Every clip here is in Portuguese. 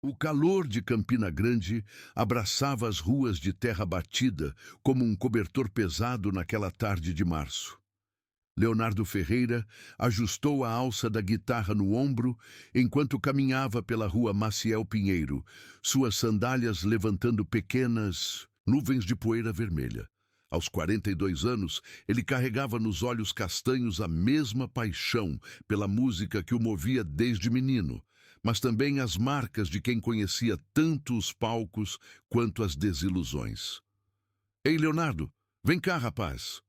O calor de Campina Grande abraçava as ruas de terra batida como um cobertor pesado naquela tarde de março. Leonardo Ferreira ajustou a alça da guitarra no ombro enquanto caminhava pela rua Maciel Pinheiro, suas sandálias levantando pequenas nuvens de poeira vermelha. Aos 42 anos, ele carregava nos olhos castanhos a mesma paixão pela música que o movia desde menino, mas também as marcas de quem conhecia tanto os palcos quanto as desilusões. Ei, Leonardo, vem cá, rapaz!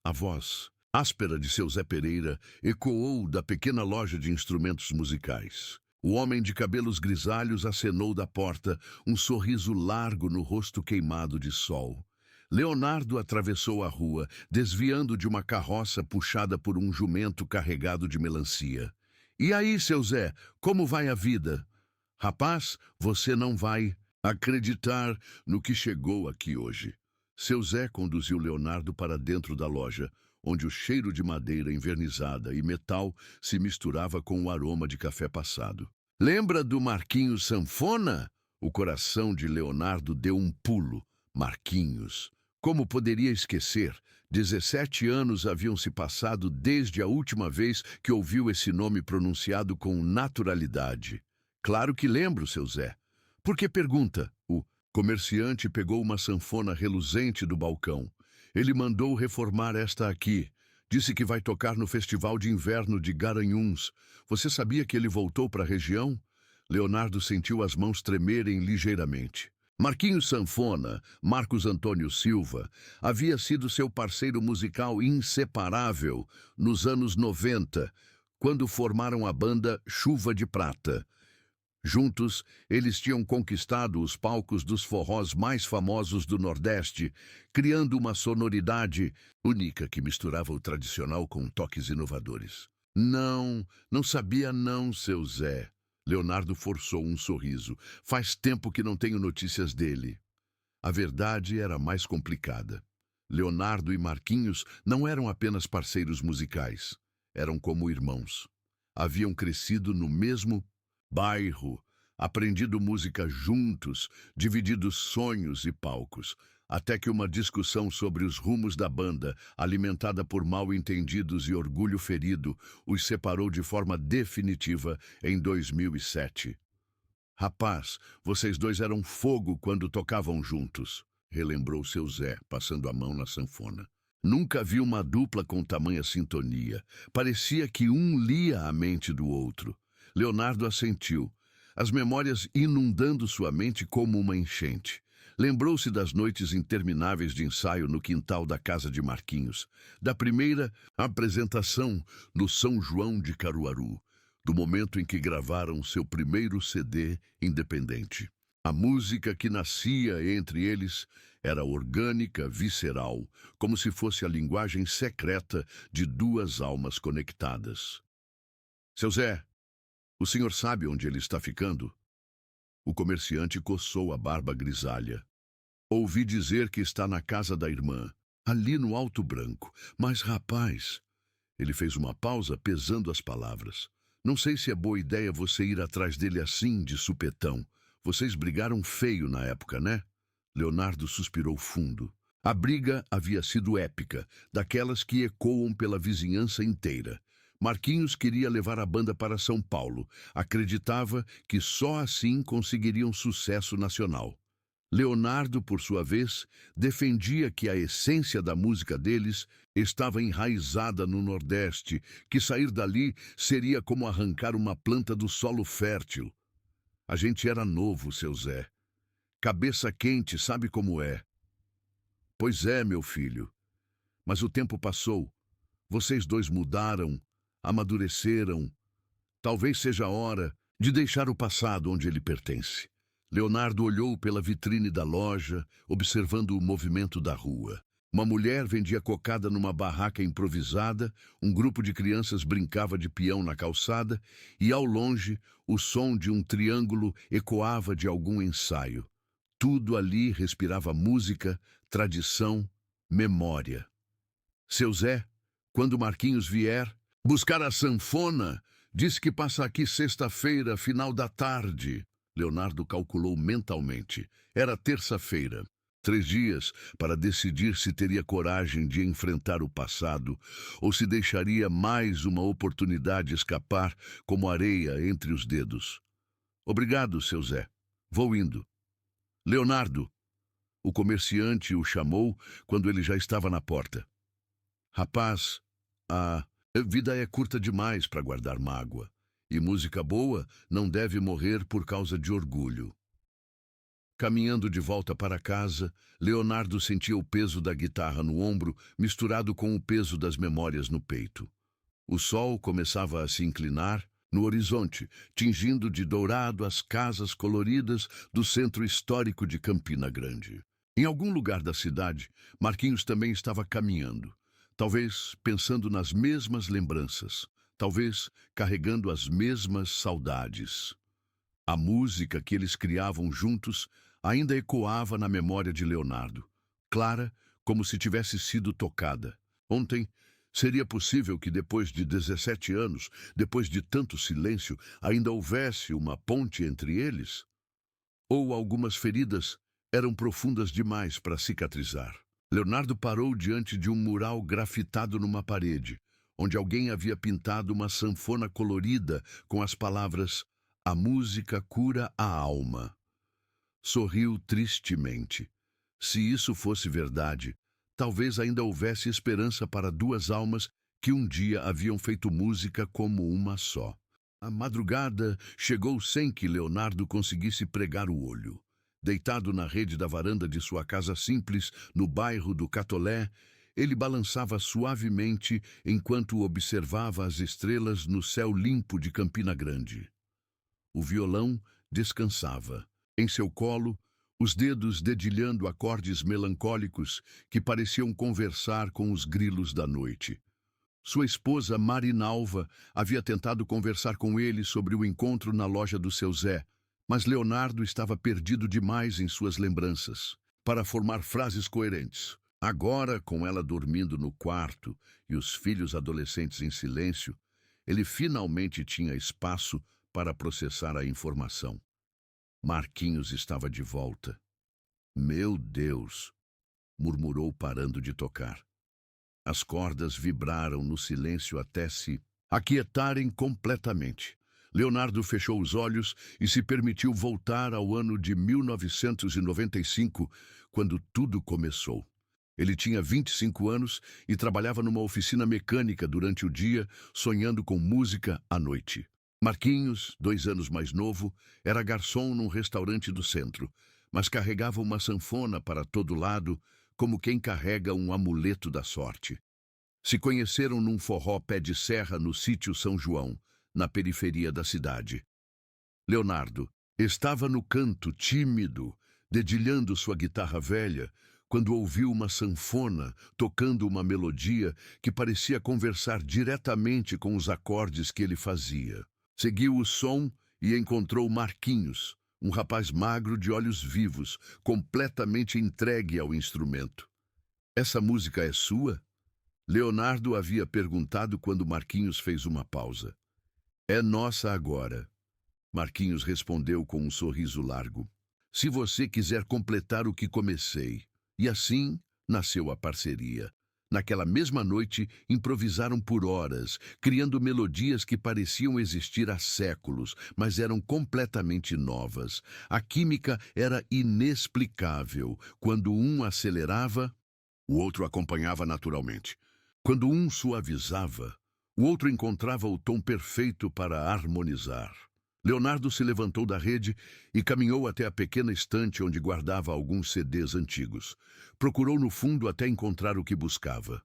A voz áspera de seu Zé Pereira ecoou da pequena loja de instrumentos musicais. O homem de cabelos grisalhos acenou da porta, um sorriso largo no rosto queimado de sol. Leonardo atravessou a rua, desviando de uma carroça puxada por um jumento carregado de melancia. E aí, seu Zé, como vai a vida? Rapaz, você não vai acreditar no que chegou aqui hoje. Seu Zé conduziu Leonardo para dentro da loja, onde o cheiro de madeira envernizada e metal se misturava com o aroma de café passado. Lembra do Marquinhos Sanfona? O coração de Leonardo deu um pulo. Marquinhos. Como poderia esquecer? 17 anos haviam se passado desde a última vez que ouviu esse nome pronunciado com naturalidade. Claro que lembro, seu Zé. Por que pergunta? O comerciante pegou uma sanfona reluzente do balcão. Ele mandou reformar esta aqui. Disse que vai tocar no Festival de Inverno de Garanhuns. Você sabia que ele voltou para a região? Leonardo sentiu as mãos tremerem ligeiramente. Marquinhos Sanfona, Marcos Antônio Silva, havia sido seu parceiro musical inseparável nos anos 90, quando formaram a banda Chuva de Prata. Juntos, eles tinham conquistado os palcos dos forrós mais famosos do Nordeste, criando uma sonoridade única que misturava o tradicional com toques inovadores. Não sabia não, seu Zé. Leonardo forçou um sorriso. Faz tempo que não tenho notícias dele. A verdade era mais complicada. Leonardo e Marquinhos não eram apenas parceiros musicais. Eram como irmãos. Haviam crescido no mesmo bairro, aprendido música juntos, dividido sonhos e palcos, até que uma discussão sobre os rumos da banda, alimentada por mal-entendidos e orgulho ferido, os separou de forma definitiva em 2007. Rapaz, vocês dois eram fogo quando tocavam juntos, relembrou seu Zé, passando a mão na sanfona. Nunca vi uma dupla com tamanha sintonia. Parecia que um lia a mente do outro. Leonardo assentiu, as memórias inundando sua mente como uma enchente. Lembrou-se das noites intermináveis de ensaio no quintal da casa de Marquinhos, da primeira apresentação no São João de Caruaru, do momento em que gravaram seu primeiro CD independente. A música que nascia entre eles era orgânica, visceral, como se fosse a linguagem secreta de duas almas conectadas. Seu Zé, o senhor sabe onde ele está ficando? O comerciante coçou a barba grisalha. Ouvi dizer que está na casa da irmã, ali no Alto Branco. Mas, rapaz... Ele fez uma pausa, pesando as palavras. Não sei se é boa ideia você ir atrás dele assim, de supetão. Vocês brigaram feio na época, né? Leonardo suspirou fundo. A briga havia sido épica, daquelas que ecoam pela vizinhança inteira. Marquinhos queria levar a banda para São Paulo. Acreditava que só assim conseguiriam sucesso nacional. Leonardo, por sua vez, defendia que a essência da música deles estava enraizada no Nordeste, que sair dali seria como arrancar uma planta do solo fértil. A gente era novo, seu Zé. Cabeça quente, sabe como é? Pois é, meu filho. Mas o tempo passou. Vocês dois mudaram, amadureceram. Talvez seja a hora de deixar o passado onde ele pertence. Leonardo olhou pela vitrine da loja, observando o movimento da rua. Uma mulher vendia cocada numa barraca improvisada, um grupo de crianças brincava de peão na calçada e, ao longe, o som de um triângulo ecoava de algum ensaio. Tudo ali respirava música, tradição, memória. Seu Zé, quando Marquinhos vier buscar a sanfona, disse que passa aqui sexta-feira, final da tarde. Leonardo calculou mentalmente. Era terça-feira. 3 dias para decidir se teria coragem de enfrentar o passado ou se deixaria mais uma oportunidade escapar como areia entre os dedos. Obrigado, seu Zé. Vou indo. Leonardo! O comerciante o chamou quando ele já estava na porta. Rapaz, a vida é curta demais para guardar mágoa. E música boa não deve morrer por causa de orgulho. Caminhando de volta para casa, Leonardo sentia o peso da guitarra no ombro, misturado com o peso das memórias no peito. O sol começava a se inclinar no horizonte, tingindo de dourado as casas coloridas do centro histórico de Campina Grande. Em algum lugar da cidade, Marquinhos também estava caminhando, talvez pensando nas mesmas lembranças, talvez carregando as mesmas saudades. A música que eles criavam juntos ainda ecoava na memória de Leonardo, clara como se tivesse sido tocada. Ontem, seria possível que depois de 17 anos, depois de tanto silêncio, ainda houvesse uma ponte entre eles? Ou algumas feridas eram profundas demais para cicatrizar? Leonardo parou diante de um mural grafitado numa parede, onde alguém havia pintado uma sanfona colorida com as palavras "A música cura a alma". Sorriu tristemente. Se isso fosse verdade, talvez ainda houvesse esperança para duas almas que um dia haviam feito música como uma só. A madrugada chegou sem que Leonardo conseguisse pregar o olho. Deitado na rede da varanda de sua casa simples, no bairro do Catolé, ele balançava suavemente enquanto observava as estrelas no céu limpo de Campina Grande. O violão descansava. Em seu colo, os dedos dedilhando acordes melancólicos que pareciam conversar com os grilos da noite. Sua esposa Marinalva havia tentado conversar com ele sobre o encontro na loja do seu Zé, mas Leonardo estava perdido demais em suas lembranças para formar frases coerentes. Agora, com ela dormindo no quarto e os filhos adolescentes em silêncio, ele finalmente tinha espaço para processar a informação. Marquinhos estava de volta. Meu Deus! Murmurou parando de tocar. As cordas vibraram no silêncio até se aquietarem completamente. Leonardo fechou os olhos e se permitiu voltar ao ano de 1995, quando tudo começou. Ele tinha 25 anos e trabalhava numa oficina mecânica durante o dia, sonhando com música à noite. Marquinhos, 2 anos mais novo, era garçom num restaurante do centro, mas carregava uma sanfona para todo lado, como quem carrega um amuleto da sorte. Se conheceram num forró pé de serra no sítio São João, na periferia da cidade. Leonardo estava no canto, tímido, dedilhando sua guitarra velha, quando ouviu uma sanfona tocando uma melodia que parecia conversar diretamente com os acordes que ele fazia. Seguiu o som e encontrou Marquinhos, um rapaz magro de olhos vivos, completamente entregue ao instrumento. "Essa música é sua?" Leonardo havia perguntado quando Marquinhos fez uma pausa. "É nossa agora." Marquinhos respondeu com um sorriso largo. "Se você quiser completar o que comecei." E assim nasceu a parceria. Naquela mesma noite, improvisaram por horas, criando melodias que pareciam existir há séculos, mas eram completamente novas. A química era inexplicável. Quando um acelerava, o outro acompanhava naturalmente. Quando um suavizava, o outro encontrava o tom perfeito para harmonizar. Leonardo se levantou da rede e caminhou até a pequena estante onde guardava alguns CDs antigos. Procurou no fundo até encontrar o que buscava.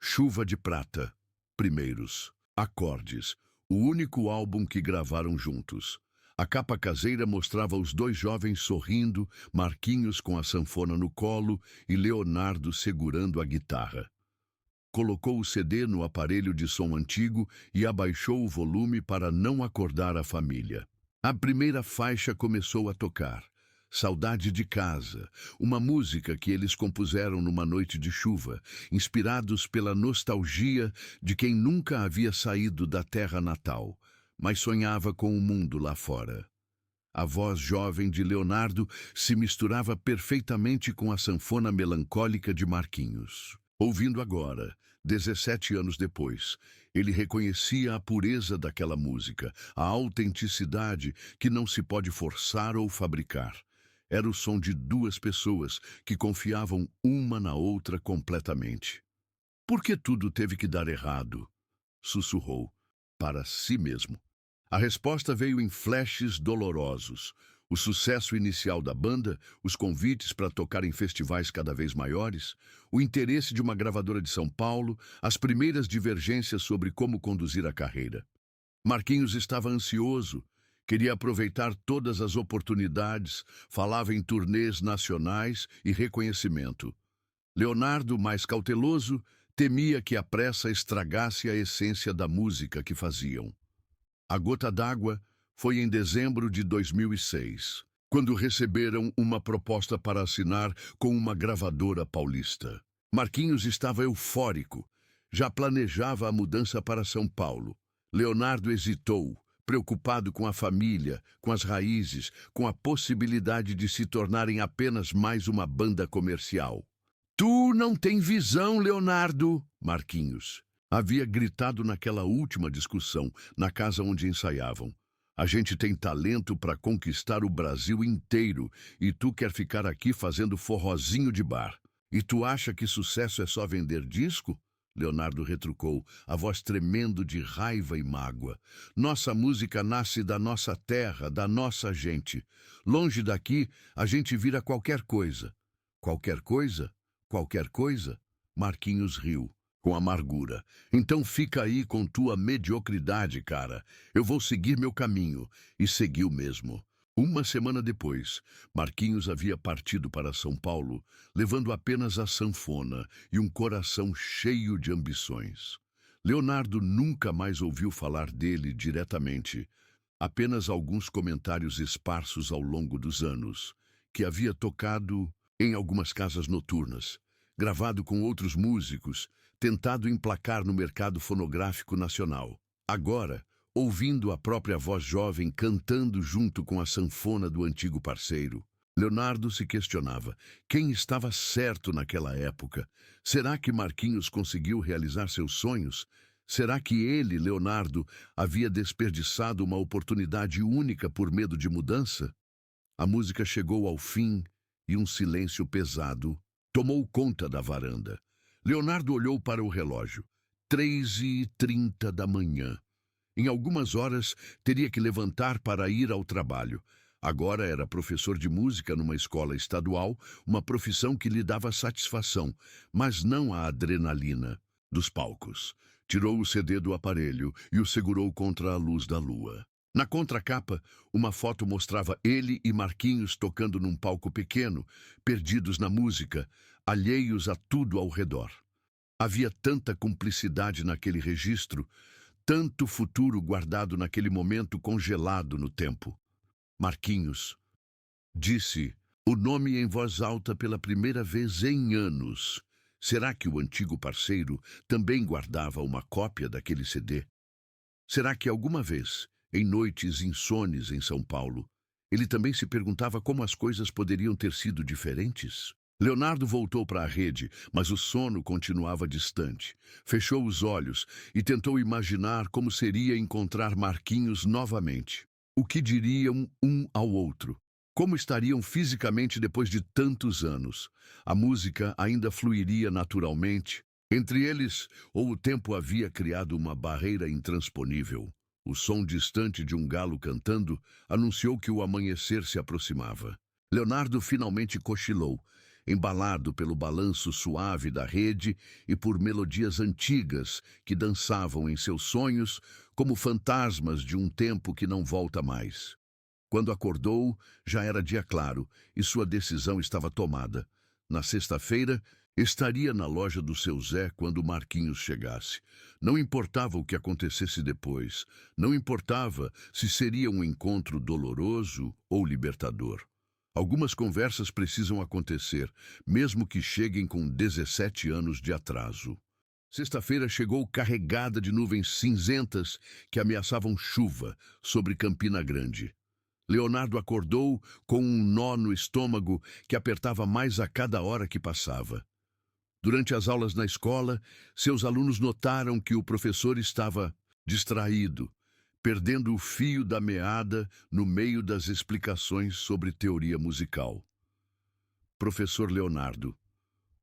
Chuva de Prata, Primeiros, Acordes, o único álbum que gravaram juntos. A capa caseira mostrava os dois jovens sorrindo, Marquinhos com a sanfona no colo e Leonardo segurando a guitarra. Colocou o CD no aparelho de som antigo e abaixou o volume para não acordar a família. A primeira faixa começou a tocar. Saudade de Casa, uma música que eles compuseram numa noite de chuva, inspirados pela nostalgia de quem nunca havia saído da terra natal, mas sonhava com o mundo lá fora. A voz jovem de Leonardo se misturava perfeitamente com a sanfona melancólica de Marquinhos. Ouvindo agora, 17 anos depois, ele reconhecia a pureza daquela música, a autenticidade que não se pode forçar ou fabricar. Era o som de duas pessoas que confiavam uma na outra completamente. Por que tudo teve que dar errado? Sussurrou, para si mesmo. A resposta veio em flashes dolorosos. O sucesso inicial da banda, os convites para tocar em festivais cada vez maiores, o interesse de uma gravadora de São Paulo, as primeiras divergências sobre como conduzir a carreira. Marquinhos estava ansioso, queria aproveitar todas as oportunidades, falava em turnês nacionais e reconhecimento. Leonardo, mais cauteloso, temia que a pressa estragasse a essência da música que faziam. A gota d'água foi em dezembro de 2006, quando receberam uma proposta para assinar com uma gravadora paulista. Marquinhos estava eufórico, já planejava a mudança para São Paulo. Leonardo hesitou, preocupado com a família, com as raízes, com a possibilidade de se tornarem apenas mais uma banda comercial. Tu não tem visão, Leonardo, Marquinhos havia gritado naquela última discussão, na casa onde ensaiavam. A gente tem talento para conquistar o Brasil inteiro e tu quer ficar aqui fazendo forrozinho de bar. E tu acha que sucesso é só vender disco? Leonardo retrucou, a voz tremendo de raiva e mágoa. Nossa música nasce da nossa terra, da nossa gente. Longe daqui, a gente vira qualquer coisa. Qualquer coisa? Qualquer coisa? Marquinhos riu, com amargura. Então fica aí com tua mediocridade, cara. Eu vou seguir meu caminho. E seguiu mesmo. Uma semana depois, Marquinhos havia partido para São Paulo, levando apenas a sanfona e um coração cheio de ambições. Leonardo nunca mais ouviu falar dele diretamente, apenas alguns comentários esparsos ao longo dos anos, que havia tocado em algumas casas noturnas, gravado com outros músicos, tentado emplacar no mercado fonográfico nacional. Agora, ouvindo a própria voz jovem cantando junto com a sanfona do antigo parceiro, Leonardo se questionava quem estava certo naquela época. Será que Marquinhos conseguiu realizar seus sonhos? Será que ele, Leonardo, havia desperdiçado uma oportunidade única por medo de mudança? A música chegou ao fim e um silêncio pesado tomou conta da varanda. Leonardo olhou para o relógio. 3h30 da manhã. Em algumas horas, teria que levantar para ir ao trabalho. Agora era professor de música numa escola estadual, uma profissão que lhe dava satisfação, mas não a adrenalina dos palcos. Tirou o CD do aparelho e o segurou contra a luz da lua. Na contracapa, uma foto mostrava ele e Marquinhos tocando num palco pequeno, perdidos na música, alheios a tudo ao redor. Havia tanta cumplicidade naquele registro, tanto futuro guardado naquele momento congelado no tempo. Marquinhos disse o nome em voz alta pela primeira vez em anos. Será que o antigo parceiro também guardava uma cópia daquele CD? Será que alguma vez, em noites insones em São Paulo, ele também se perguntava como as coisas poderiam ter sido diferentes? Leonardo voltou para a rede, mas o sono continuava distante. Fechou os olhos e tentou imaginar como seria encontrar Marquinhos novamente. O que diriam um ao outro? Como estariam fisicamente depois de tantos anos? A música ainda fluiria naturalmente? Entre eles, ou o tempo havia criado uma barreira intransponível? O som distante de um galo cantando anunciou que o amanhecer se aproximava. Leonardo finalmente cochilou, embalado pelo balanço suave da rede e por melodias antigas que dançavam em seus sonhos como fantasmas de um tempo que não volta mais. Quando acordou, já era dia claro e sua decisão estava tomada. Na sexta-feira, estaria na loja do seu Zé quando Marquinhos chegasse. Não importava o que acontecesse depois, não importava se seria um encontro doloroso ou libertador. Algumas conversas precisam acontecer, mesmo que cheguem com 17 anos de atraso. Sexta-feira chegou carregada de nuvens cinzentas que ameaçavam chuva sobre Campina Grande. Leonardo acordou com um nó no estômago que apertava mais a cada hora que passava. Durante as aulas na escola, seus alunos notaram que o professor estava distraído, perdendo o fio da meada no meio das explicações sobre teoria musical. Professor Leonardo,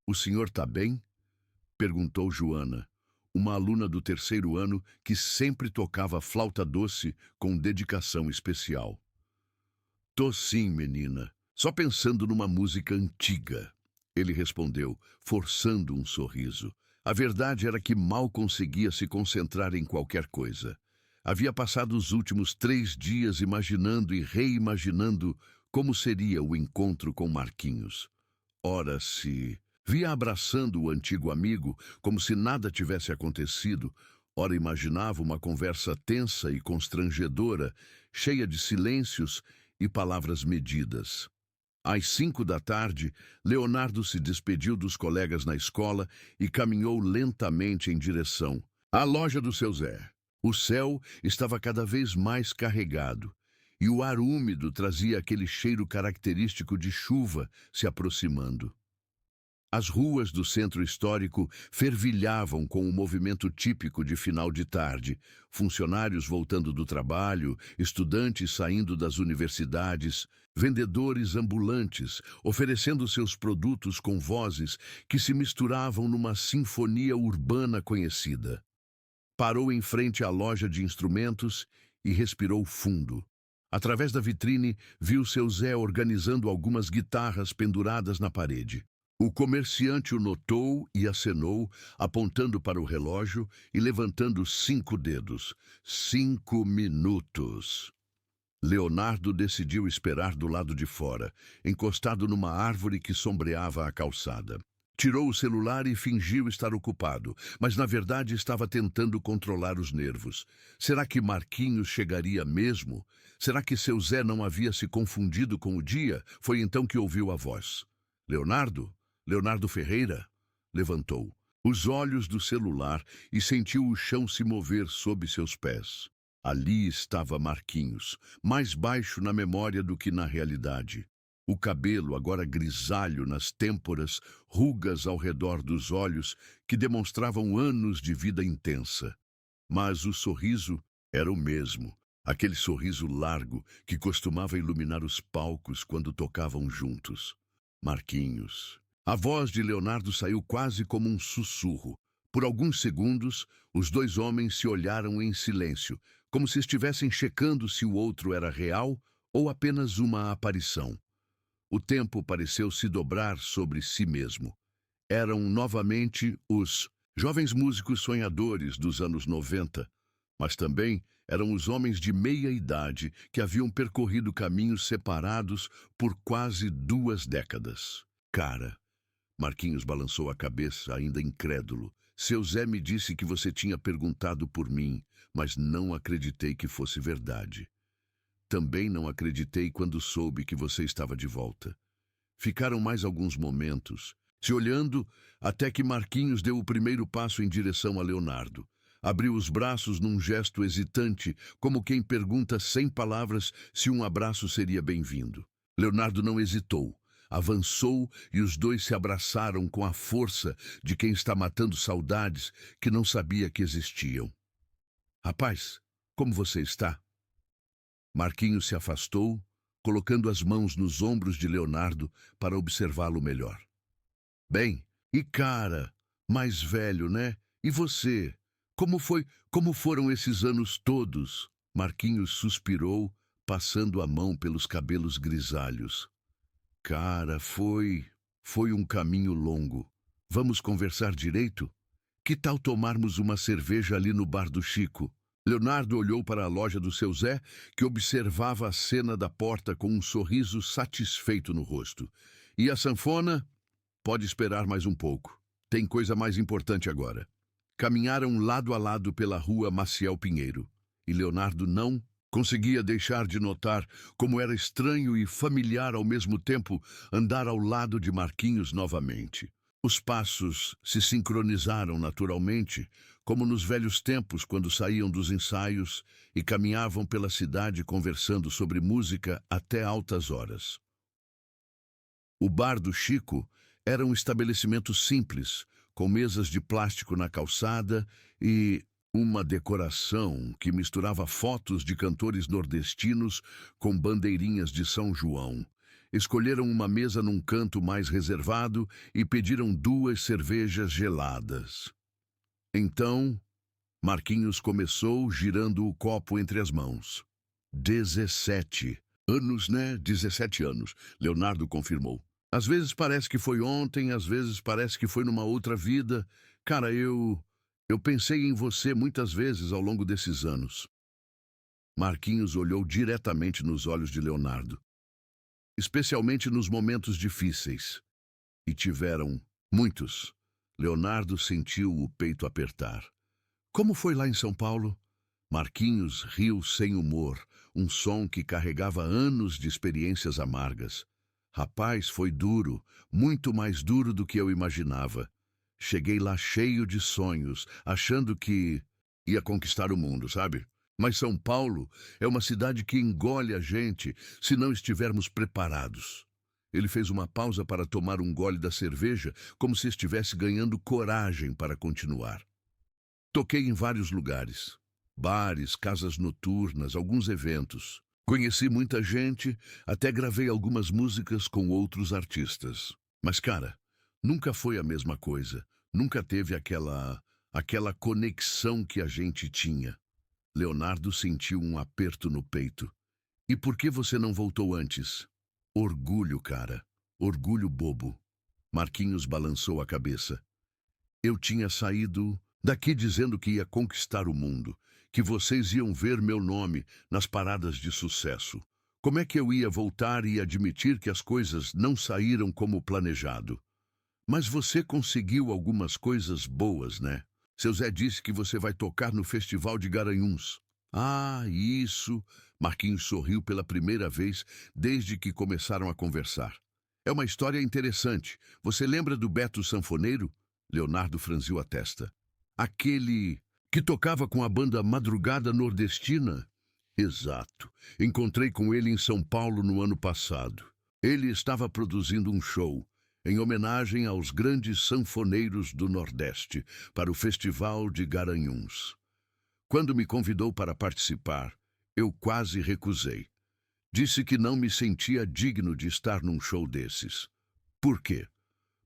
o senhor está bem? Perguntou Joana, uma aluna do terceiro ano que sempre tocava flauta doce com dedicação especial. Tô sim, menina. Só pensando numa música antiga. Ele respondeu, forçando um sorriso. A verdade era que mal conseguia se concentrar em qualquer coisa. Havia passado os últimos 3 dias imaginando e reimaginando como seria o encontro com Marquinhos. Ora, se via abraçando o antigo amigo como se nada tivesse acontecido, ora imaginava uma conversa tensa e constrangedora, cheia de silêncios e palavras medidas. Às 5 da tarde, Leonardo se despediu dos colegas na escola e caminhou lentamente em direção à loja do seu Zé. O céu estava cada vez mais carregado e o ar úmido trazia aquele cheiro característico de chuva se aproximando. As ruas do centro histórico fervilhavam com o movimento típico de final de tarde, funcionários voltando do trabalho, estudantes saindo das universidades, vendedores ambulantes oferecendo seus produtos com vozes que se misturavam numa sinfonia urbana conhecida. Parou em frente à loja de instrumentos e respirou fundo. Através da vitrine, viu seu Zé organizando algumas guitarras penduradas na parede. O comerciante o notou e acenou, apontando para o relógio e levantando 5 dedos. 5 minutos. Leonardo decidiu esperar do lado de fora, encostado numa árvore que sombreava a calçada. Tirou o celular e fingiu estar ocupado, mas na verdade estava tentando controlar os nervos. Será que Marquinhos chegaria mesmo? Será que seu Zé não havia se confundido com o dia? Foi então que ouviu a voz. Leonardo? Leonardo Ferreira? Levantou os olhos do celular e sentiu o chão se mover sob seus pés. Ali estava Marquinhos, mais baixo na memória do que na realidade. O cabelo, agora grisalho nas têmporas, rugas ao redor dos olhos que demonstravam anos de vida intensa. Mas o sorriso era o mesmo, aquele sorriso largo que costumava iluminar os palcos quando tocavam juntos. Marquinhos. A voz de Leonardo saiu quase como um sussurro. Por alguns segundos, os 2 homens se olharam em silêncio, como se estivessem checando se o outro era real ou apenas uma aparição. O tempo pareceu se dobrar sobre si mesmo. Eram novamente os jovens músicos sonhadores dos anos 90, mas também eram os homens de meia idade que haviam percorrido caminhos separados por quase 2 décadas. Cara, Marquinhos balançou a cabeça, ainda incrédulo. Seu Zé me disse que você tinha perguntado por mim, mas não acreditei que fosse verdade. Também não acreditei quando soube que você estava de volta. Ficaram mais alguns momentos, se olhando, até que Marquinhos deu o primeiro passo em direção a Leonardo. Abriu os braços num gesto hesitante, como quem pergunta sem palavras se um abraço seria bem-vindo. Leonardo não hesitou. Avançou e os 2 se abraçaram com a força de quem está matando saudades que não sabia que existiam. Rapaz, como você está? Marquinhos se afastou, colocando as mãos nos ombros de Leonardo para observá-lo melhor. Bem, e cara, mais velho, né? E você? Como foram esses anos todos? Marquinhos suspirou, passando a mão pelos cabelos grisalhos. Cara, foi um caminho longo. Vamos conversar direito? Que tal tomarmos uma cerveja ali no bar do Chico? Leonardo olhou para a loja do seu Zé, que observava a cena da porta com um sorriso satisfeito no rosto. E a sanfona? Pode esperar mais um pouco. Tem coisa mais importante agora. Caminharam lado a lado pela rua Maciel Pinheiro. E Leonardo não conseguia deixar de notar como era estranho e familiar ao mesmo tempo andar ao lado de Marquinhos novamente. Os passos se sincronizaram naturalmente, como nos velhos tempos quando saíam dos ensaios e caminhavam pela cidade conversando sobre música até altas horas. O bar do Chico era um estabelecimento simples, com mesas de plástico na calçada e uma decoração que misturava fotos de cantores nordestinos com bandeirinhas de São João. Escolheram uma mesa num canto mais reservado e pediram 2 cervejas geladas. Então, Marquinhos começou girando o copo entre as mãos. 17 anos, né? 17 anos, Leonardo confirmou. Às vezes parece que foi ontem, às vezes parece que foi numa outra vida. Cara, eu pensei em você muitas vezes ao longo desses anos. Marquinhos olhou diretamente nos olhos de Leonardo, especialmente nos momentos difíceis. E tiveram muitos. Leonardo sentiu o peito apertar. Como foi lá em São Paulo? Marquinhos riu sem humor, um som que carregava anos de experiências amargas. Rapaz, foi duro, muito mais duro do que eu imaginava. Cheguei lá cheio de sonhos, achando que ia conquistar o mundo, sabe? Mas São Paulo é uma cidade que engole a gente se não estivermos preparados. Ele fez uma pausa para tomar um gole da cerveja, como se estivesse ganhando coragem para continuar. Toquei em vários lugares. Bares, casas noturnas, alguns eventos. Conheci muita gente, até gravei algumas músicas com outros artistas. Mas, cara, nunca foi a mesma coisa. Nunca teve aquela conexão que a gente tinha. Leonardo sentiu um aperto no peito. E por que você não voltou antes? Orgulho, cara. Orgulho bobo. Marquinhos balançou a cabeça. Eu tinha saído daqui dizendo que ia conquistar o mundo, que vocês iam ver meu nome nas paradas de sucesso. Como é que eu ia voltar e admitir que as coisas não saíram como planejado? Mas você conseguiu algumas coisas boas, né? Seu Zé disse que você vai tocar no Festival de Garanhuns. Ah, isso! Marquinhos sorriu pela primeira vez desde que começaram a conversar. É uma história interessante. Você lembra do Beto Sanfoneiro? Leonardo franziu a testa. Aquele que tocava com a banda Madrugada Nordestina? Exato. Encontrei com ele em São Paulo no ano passado. Ele estava produzindo um show em homenagem aos grandes sanfoneiros do Nordeste para o Festival de Garanhuns. Quando me convidou para participar, eu quase recusei. Disse que não me sentia digno de estar num show desses. Por quê?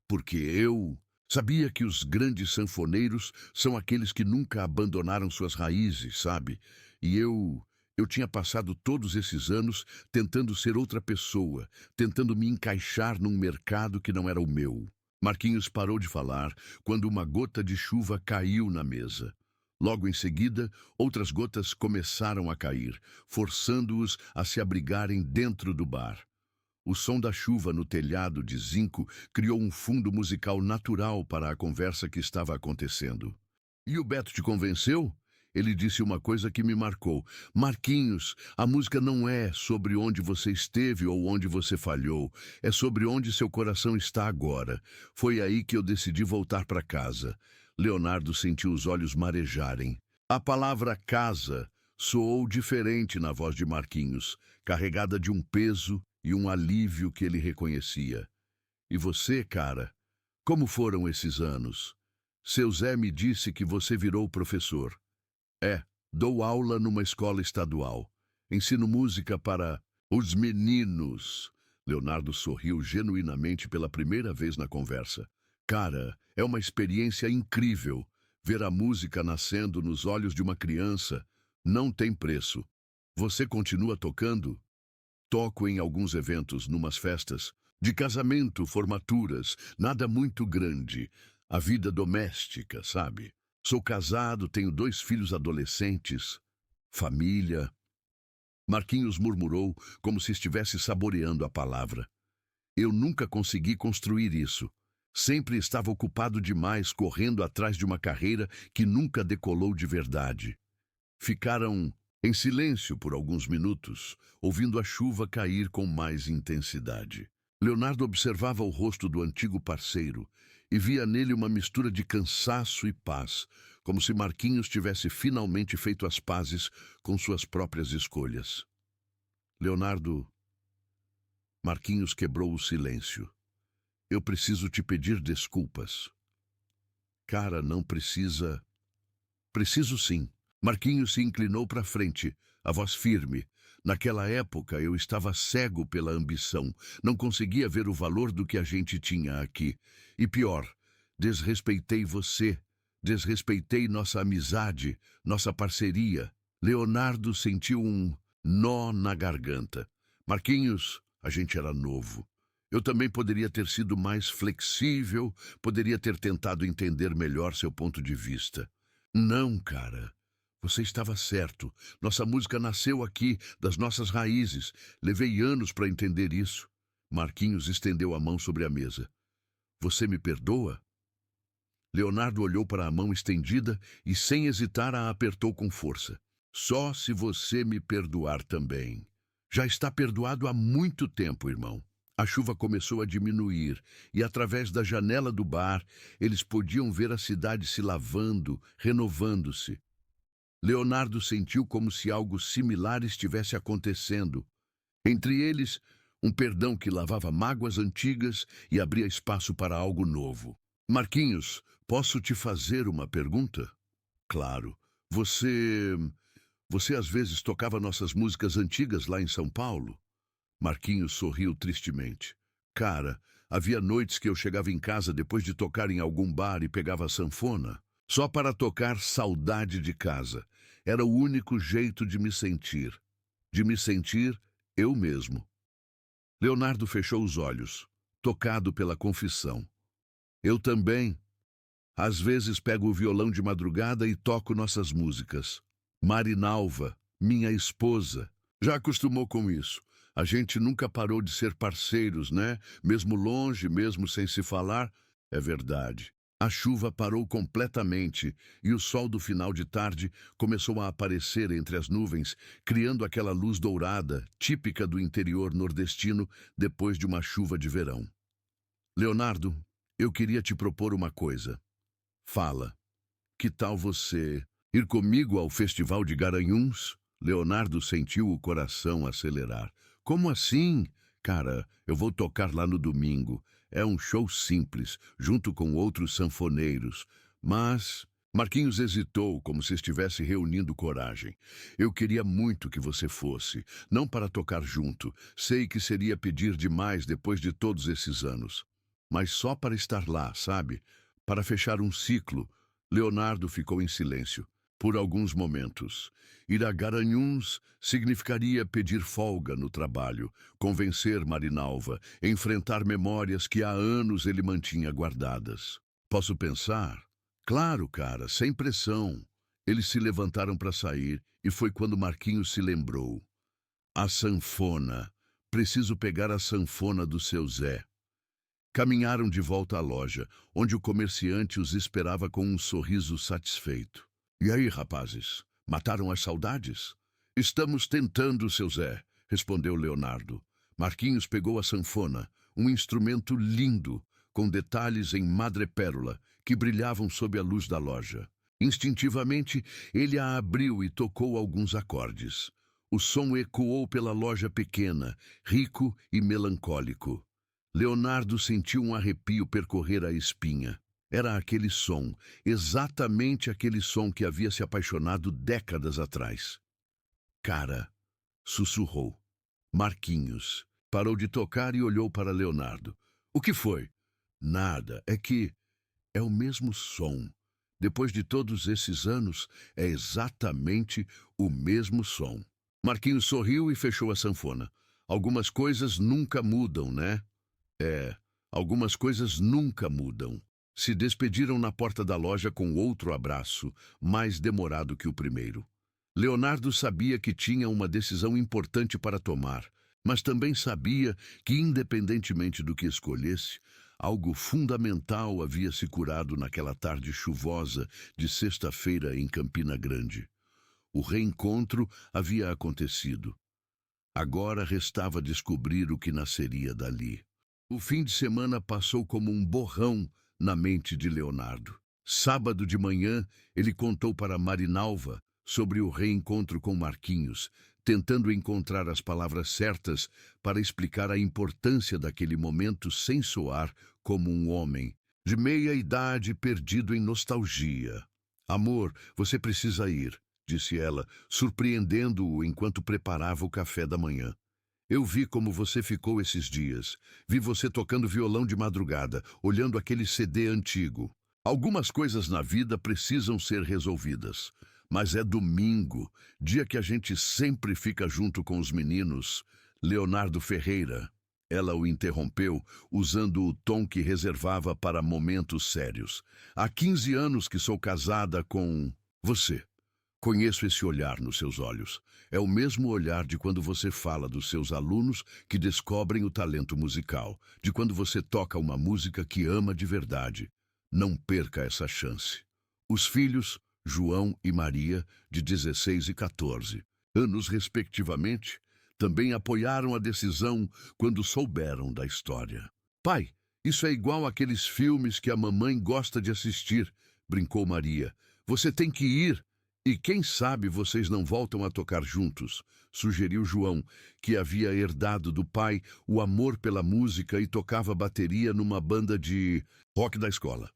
Porque eu sabia que os grandes sanfoneiros são aqueles que nunca abandonaram suas raízes, sabe? E eu tinha passado todos esses anos tentando ser outra pessoa, tentando me encaixar num mercado que não era o meu. Marquinhos parou de falar quando uma gota de chuva caiu na mesa. Logo em seguida, outras gotas começaram a cair, forçando-os a se abrigarem dentro do bar. O som da chuva no telhado de zinco criou um fundo musical natural para a conversa que estava acontecendo. E o Beto te convenceu? Ele disse uma coisa que me marcou. Marquinhos, a música não é sobre onde você esteve ou onde você falhou. É sobre onde seu coração está agora. Foi aí que eu decidi voltar para casa. Leonardo sentiu os olhos marejarem. A palavra casa soou diferente na voz de Marquinhos, carregada de um peso e um alívio que ele reconhecia. E você, cara, como foram esses anos? Seu Zé me disse que você virou professor. É, dou aula numa escola estadual. Ensino música para os meninos. Leonardo sorriu genuinamente pela primeira vez na conversa. Cara, é uma experiência incrível. Ver a música nascendo nos olhos de uma criança não tem preço. Você continua tocando? Toco em alguns eventos, numas festas. De casamento, formaturas, nada muito grande. A vida doméstica, sabe? Sou casado, tenho 2 filhos adolescentes. Família. Marquinhos murmurou, como se estivesse saboreando a palavra. Eu nunca consegui construir isso. Sempre estava ocupado demais correndo atrás de uma carreira que nunca decolou de verdade. Ficaram em silêncio por alguns minutos, ouvindo a chuva cair com mais intensidade. Leonardo observava o rosto do antigo parceiro, e via nele uma mistura de cansaço e paz, como se Marquinhos tivesse finalmente feito as pazes com suas próprias escolhas. Leonardo, Marquinhos quebrou o silêncio. Eu preciso te pedir desculpas. Cara, não precisa. Preciso sim. Marquinhos se inclinou para frente, a voz firme. Naquela época eu estava cego pela ambição, não conseguia ver o valor do que a gente tinha aqui. E pior, desrespeitei você, desrespeitei nossa amizade, nossa parceria. Leonardo sentiu um nó na garganta. Marquinhos, a gente era novo. Eu também poderia ter sido mais flexível, poderia ter tentado entender melhor seu ponto de vista. Não, cara. Você estava certo. Nossa música nasceu aqui, das nossas raízes. Levei anos para entender isso. Marquinhos estendeu a mão sobre a mesa. Você me perdoa? Leonardo olhou para a mão estendida e, sem hesitar, a apertou com força. Só se você me perdoar também. Já está perdoado há muito tempo, irmão. A chuva começou a diminuir e, através da janela do bar, eles podiam ver a cidade se lavando, renovando-se. Leonardo sentiu como se algo similar estivesse acontecendo. Entre eles, um perdão que lavava mágoas antigas e abria espaço para algo novo. Marquinhos, posso te fazer uma pergunta? Claro. Você às vezes tocava nossas músicas antigas lá em São Paulo? Marquinhos sorriu tristemente. Cara, havia noites que eu chegava em casa depois de tocar em algum bar e pegava a sanfona, só para tocar Saudade de Casa. Era o único jeito de me sentir eu mesmo. Leonardo fechou os olhos, tocado pela confissão. Eu também. Às vezes pego o violão de madrugada e toco nossas músicas. Marinalva, minha esposa, já acostumou com isso. A gente nunca parou de ser parceiros, né? Mesmo longe, mesmo sem se falar. É verdade. A chuva parou completamente e o sol do final de tarde começou a aparecer entre as nuvens, criando aquela luz dourada, típica do interior nordestino depois de uma chuva de verão. Leonardo, eu queria te propor uma coisa. Fala. Que tal você ir comigo ao Festival de Garanhuns? Leonardo sentiu o coração acelerar. Como assim? Cara, eu vou tocar lá no domingo. É um show simples, junto com outros sanfoneiros. Mas Marquinhos hesitou, como se estivesse reunindo coragem. Eu queria muito que você fosse, não para tocar junto. Sei que seria pedir demais depois de todos esses anos. Mas só para estar lá, sabe? Para fechar um ciclo. Leonardo ficou em silêncio. Por alguns momentos. Ir a Garanhuns significaria pedir folga no trabalho, convencer Marinalva, enfrentar memórias que há anos ele mantinha guardadas. Posso pensar? Claro, cara, sem pressão. Eles se levantaram para sair e foi quando Marquinhos se lembrou. A sanfona. Preciso pegar a sanfona do seu Zé. Caminharam de volta à loja, onde o comerciante os esperava com um sorriso satisfeito. E aí, rapazes, mataram as saudades? Estamos tentando, seu Zé, respondeu Leonardo. Marquinhos pegou a sanfona, um instrumento lindo, com detalhes em madrepérola, que brilhavam sob a luz da loja. Instintivamente, ele a abriu e tocou alguns acordes. O som ecoou pela loja pequena, rico e melancólico. Leonardo sentiu um arrepio percorrer a espinha. Era aquele som, exatamente aquele som que havia se apaixonado décadas atrás. Cara, sussurrou. Marquinhos. Parou de tocar e olhou para Leonardo. O que foi? Nada, é que é o mesmo som. Depois de todos esses anos, é exatamente o mesmo som. Marquinhos sorriu e fechou a sanfona. Algumas coisas nunca mudam, né? Algumas coisas nunca mudam. Se despediram na porta da loja com outro abraço, mais demorado que o primeiro. Leonardo sabia que tinha uma decisão importante para tomar, mas também sabia que, independentemente do que escolhesse, algo fundamental havia se curado naquela tarde chuvosa de sexta-feira em Campina Grande. O reencontro havia acontecido. Agora restava descobrir o que nasceria dali. O fim de semana passou como um borrão na mente de Leonardo. Sábado de manhã, ele contou para Marinalva sobre o reencontro com Marquinhos, tentando encontrar as palavras certas para explicar a importância daquele momento sem soar como um homem de meia-idade perdido em nostalgia. Amor, você precisa ir, disse ela, surpreendendo-o enquanto preparava o café da manhã. Eu vi como você ficou esses dias. Vi você tocando violão de madrugada, olhando aquele CD antigo. Algumas coisas na vida precisam ser resolvidas. Mas é domingo, dia que a gente sempre fica junto com os meninos. Leonardo Ferreira. Ela o interrompeu, usando o tom que reservava para momentos sérios. Há 15 anos que sou casada com você. Conheço esse olhar nos seus olhos. É o mesmo olhar de quando você fala dos seus alunos que descobrem o talento musical, de quando você toca uma música que ama de verdade. Não perca essa chance. Os filhos, João e Maria, de 16 e 14 anos respectivamente, também apoiaram a decisão quando souberam da história. Pai, isso é igual àqueles filmes que a mamãe gosta de assistir, brincou Maria. Você tem que ir. E quem sabe vocês não voltam a tocar juntos, sugeriu João, que havia herdado do pai o amor pela música e tocava bateria numa banda de rock da escola.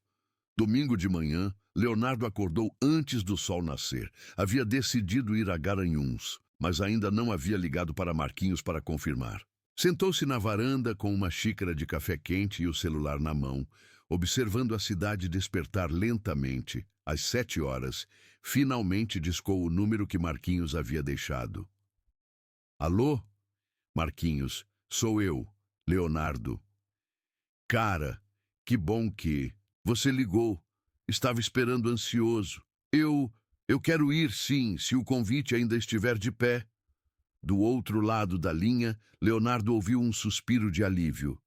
Domingo de manhã, Leonardo acordou antes do sol nascer. Havia decidido ir a Garanhuns, mas ainda não havia ligado para Marquinhos para confirmar. Sentou-se na varanda com uma xícara de café quente e o celular na mão, observando a cidade despertar lentamente. Às 7 horas, finalmente discou o número que Marquinhos havia deixado. Alô? Marquinhos, sou eu, Leonardo. Cara, que bom que você ligou. Estava esperando ansioso. Eu quero ir, sim, se o convite ainda estiver de pé. Do outro lado da linha, Leonardo ouviu um suspiro de alívio.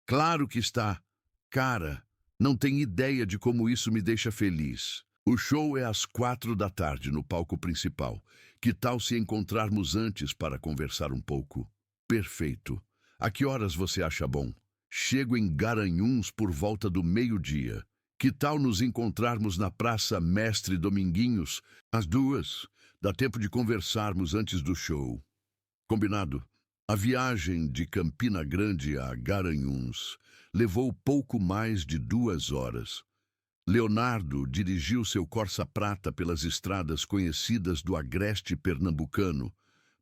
Claro que está. Cara, não tem ideia de como isso me deixa feliz. O show é às 4 da tarde no palco principal. Que tal se encontrarmos antes para conversar um pouco? Perfeito. A que horas você acha bom? Chego em Garanhuns por volta do meio-dia. Que tal nos encontrarmos na Praça Mestre Dominguinhos, às 2? Dá tempo de conversarmos antes do show. Combinado. A viagem de Campina Grande a Garanhuns levou pouco mais de 2 horas. Leonardo dirigiu seu Corsa Prata pelas estradas conhecidas do agreste pernambucano,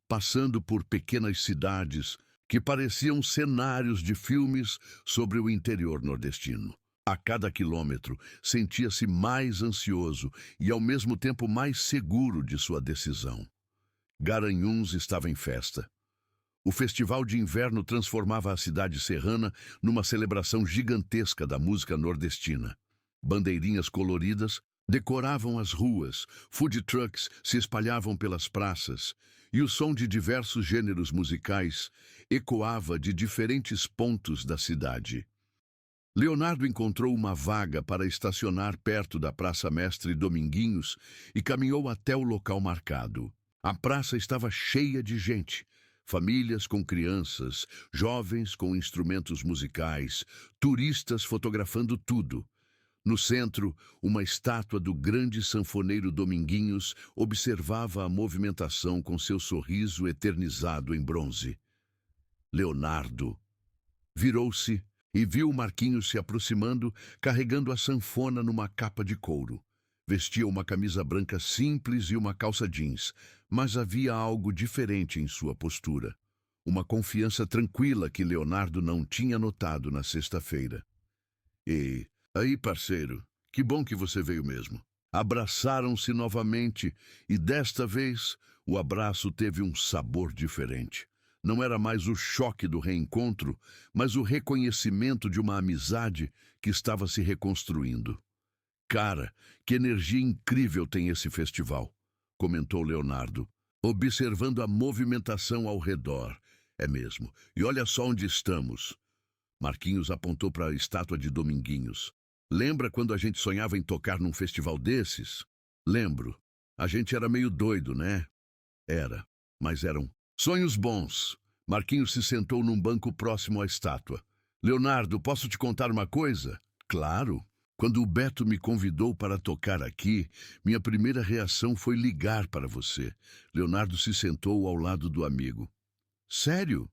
passando por pequenas cidades que pareciam cenários de filmes sobre o interior nordestino. A cada quilômetro, sentia-se mais ansioso e, ao mesmo tempo, mais seguro de sua decisão. Garanhuns estava em festa. O festival de inverno transformava a cidade serrana numa celebração gigantesca da música nordestina. Bandeirinhas coloridas decoravam as ruas, food trucks se espalhavam pelas praças, e o som de diversos gêneros musicais ecoava de diferentes pontos da cidade. Leonardo encontrou uma vaga para estacionar perto da Praça Mestre Dominguinhos e caminhou até o local marcado. A praça estava cheia de gente. Famílias com crianças, jovens com instrumentos musicais, turistas fotografando tudo. No centro, uma estátua do grande sanfoneiro Dominguinhos observava a movimentação com seu sorriso eternizado em bronze. Leonardo virou-se e viu Marquinhos se aproximando, carregando a sanfona numa capa de couro. Vestia uma camisa branca simples e uma calça jeans, mas havia algo diferente em sua postura. Uma confiança tranquila que Leonardo não tinha notado na sexta-feira. E aí, parceiro, que bom que você veio mesmo. Abraçaram-se novamente e desta vez o abraço teve um sabor diferente. Não era mais o choque do reencontro, mas o reconhecimento de uma amizade que estava se reconstruindo. Cara, que energia incrível tem esse festival, comentou Leonardo, observando a movimentação ao redor. É mesmo. E olha só onde estamos. Marquinhos apontou para a estátua de Dominguinhos. Lembra quando a gente sonhava em tocar num festival desses? Lembro. A gente era meio doido, né? Era, mas eram sonhos bons. Marquinhos se sentou num banco próximo à estátua. Leonardo, posso te contar uma coisa? Claro. Quando o Beto me convidou para tocar aqui, minha primeira reação foi ligar para você. Leonardo se sentou ao lado do amigo. Sério?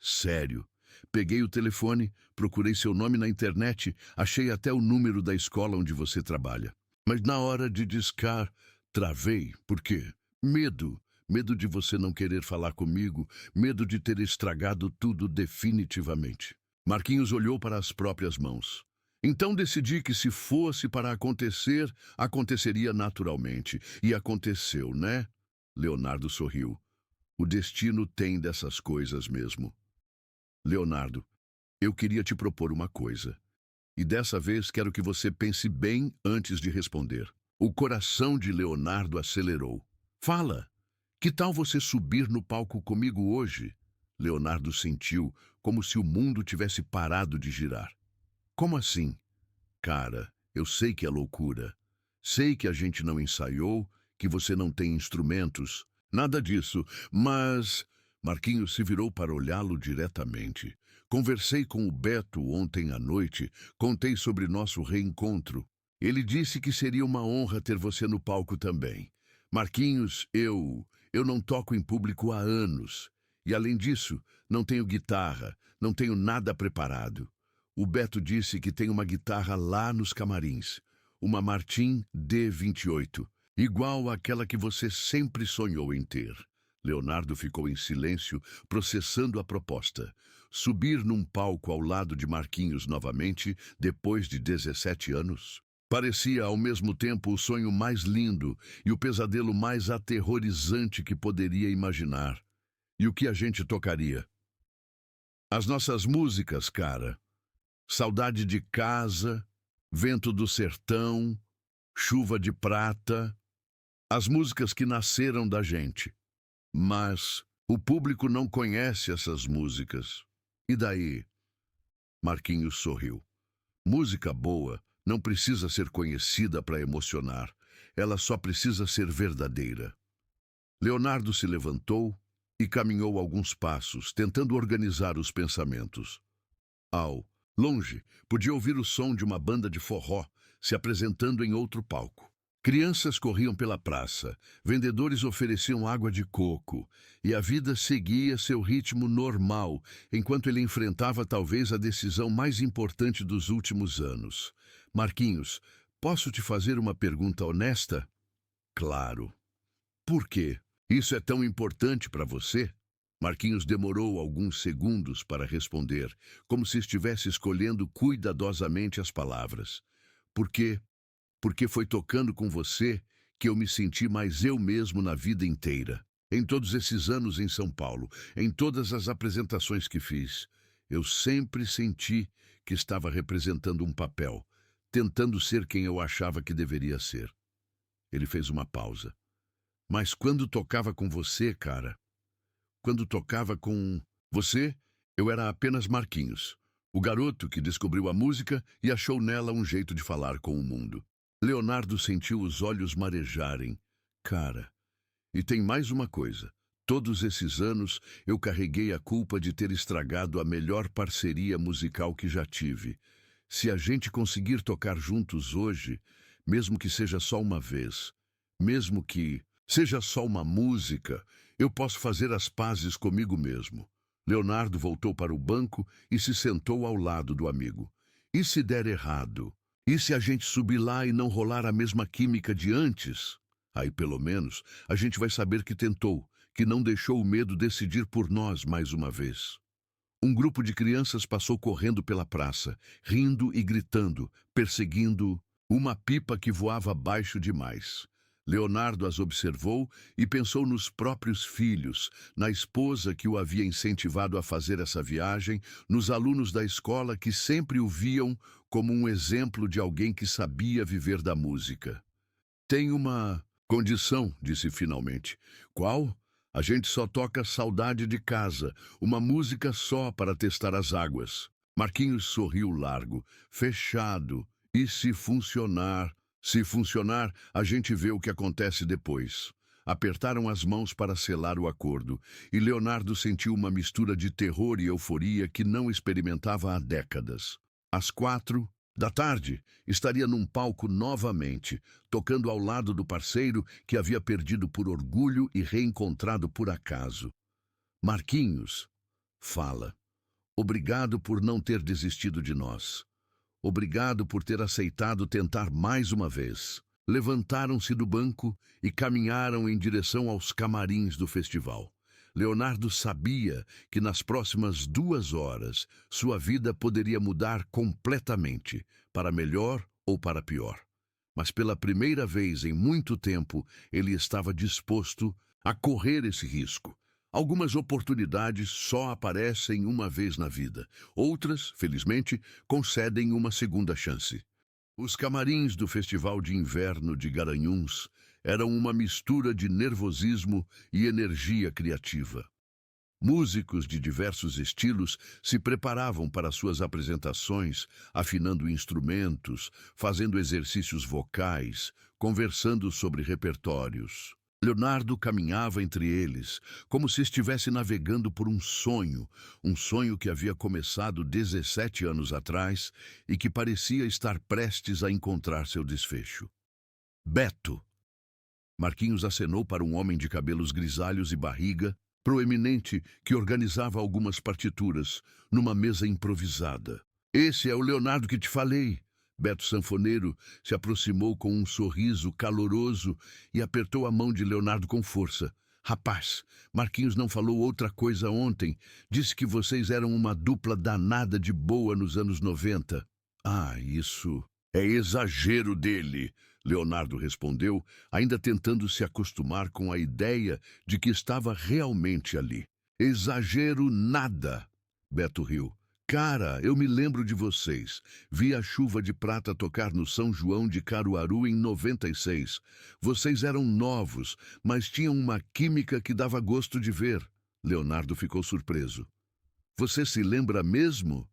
Sério. Peguei o telefone, procurei seu nome na internet, achei até o número da escola onde você trabalha. Mas na hora de discar, travei. Por quê? Medo. Medo de você não querer falar comigo, medo de ter estragado tudo definitivamente. Marquinhos olhou para as próprias mãos. Então decidi que se fosse para acontecer, aconteceria naturalmente. E aconteceu, né? Leonardo sorriu. O destino tem dessas coisas mesmo. Leonardo, eu queria te propor uma coisa. E dessa vez quero que você pense bem antes de responder. O coração de Leonardo acelerou. Fala! Que tal você subir no palco comigo hoje? Leonardo sentiu como se o mundo tivesse parado de girar. Como assim? Cara, eu sei que é loucura. Sei que a gente não ensaiou, que você não tem instrumentos. Nada disso, mas... Marquinhos se virou para olhá-lo diretamente. Conversei com o Beto ontem à noite, contei sobre nosso reencontro. Ele disse que seria uma honra ter você no palco também. Marquinhos, eu não toco em público há anos. E além disso, não tenho guitarra, não tenho nada preparado. O Beto disse que tem uma guitarra lá nos camarins. Uma Martin D28, igual àquela que você sempre sonhou em ter. Leonardo ficou em silêncio, processando a proposta. Subir num palco ao lado de Marquinhos novamente, depois de 17 anos? Parecia ao mesmo tempo o sonho mais lindo e o pesadelo mais aterrorizante que poderia imaginar. E o que a gente tocaria? As nossas músicas, cara. Saudade de casa, vento do sertão, chuva de prata. As músicas que nasceram da gente. Mas o público não conhece essas músicas. E daí? Marquinhos sorriu. Música boa não precisa ser conhecida para emocionar. Ela só precisa ser verdadeira. Leonardo se levantou e caminhou alguns passos, tentando organizar os pensamentos. Ao longe, podia ouvir o som de uma banda de forró se apresentando em outro palco. Crianças corriam pela praça, vendedores ofereciam água de coco, e a vida seguia seu ritmo normal, enquanto ele enfrentava talvez a decisão mais importante dos últimos anos. Marquinhos, posso te fazer uma pergunta honesta? Claro. Por quê? Isso é tão importante para você? Marquinhos demorou alguns segundos para responder, como se estivesse escolhendo cuidadosamente as palavras. Por quê? Porque foi tocando com você que eu me senti mais eu mesmo na vida inteira. Em todos esses anos em São Paulo, em todas as apresentações que fiz, eu sempre senti que estava representando um papel, tentando ser quem eu achava que deveria ser. Ele fez uma pausa. Mas quando tocava com você, cara, quando tocava com você, eu era apenas Marquinhos, o garoto que descobriu a música e achou nela um jeito de falar com o mundo. Leonardo sentiu os olhos marejarem. Cara, e tem mais uma coisa. Todos esses anos eu carreguei a culpa de ter estragado a melhor parceria musical que já tive. Se a gente conseguir tocar juntos hoje, mesmo que seja só uma vez, mesmo que seja só uma música, eu posso fazer as pazes comigo mesmo. Leonardo voltou para o banco e se sentou ao lado do amigo. E se der errado? E se a gente subir lá e não rolar a mesma química de antes? Aí, pelo menos, a gente vai saber que tentou, que não deixou o medo decidir por nós mais uma vez. Um grupo de crianças passou correndo pela praça, rindo e gritando, perseguindo uma pipa que voava baixo demais. Leonardo as observou e pensou nos próprios filhos, na esposa que o havia incentivado a fazer essa viagem, nos alunos da escola que sempre o viam como um exemplo de alguém que sabia viver da música. Tem uma condição, disse finalmente. Qual? A gente só toca Saudade de Casa, uma música só para testar as águas. Marquinhos sorriu largo, fechado. E se funcionar? Se funcionar, a gente vê o que acontece depois. Apertaram as mãos para selar o acordo, e Leonardo sentiu uma mistura de terror e euforia que não experimentava há décadas. Às 4, Da tarde, estaria num palco novamente, tocando ao lado do parceiro que havia perdido por orgulho e reencontrado por acaso. Marquinhos, fala. Obrigado por não ter desistido de nós. Obrigado por ter aceitado tentar mais uma vez. Levantaram-se do banco e caminharam em direção aos camarins do festival. Leonardo sabia que nas próximas 2 horas sua vida poderia mudar completamente, para melhor ou para pior. Mas pela primeira vez em muito tempo, ele estava disposto a correr esse risco. Algumas oportunidades só aparecem uma vez na vida. Outras, felizmente, concedem uma segunda chance. Os camarins do Festival de Inverno de Garanhuns eram uma mistura de nervosismo e energia criativa. Músicos de diversos estilos se preparavam para suas apresentações, afinando instrumentos, fazendo exercícios vocais, conversando sobre repertórios. Leonardo caminhava entre eles, como se estivesse navegando por um sonho que havia começado 17 anos atrás e que parecia estar prestes a encontrar seu desfecho. Beto. Marquinhos acenou para um homem de cabelos grisalhos e barriga, proeminente, que organizava algumas partituras, numa mesa improvisada. Esse é o Leonardo que te falei. Beto Sanfoneiro se aproximou com um sorriso caloroso e apertou a mão de Leonardo com força. Rapaz, Marquinhos não falou outra coisa ontem. Disse que vocês eram uma dupla danada de boa nos anos 90. Ah, isso é exagero dele, Leonardo respondeu, ainda tentando se acostumar com a ideia de que estava realmente ali. Exagero nada, Beto riu. Cara, eu me lembro de vocês. Vi a Chuva de Prata tocar no São João de Caruaru em 96. Vocês eram novos, mas tinham uma química que dava gosto de ver. Leonardo ficou surpreso. Você se lembra mesmo?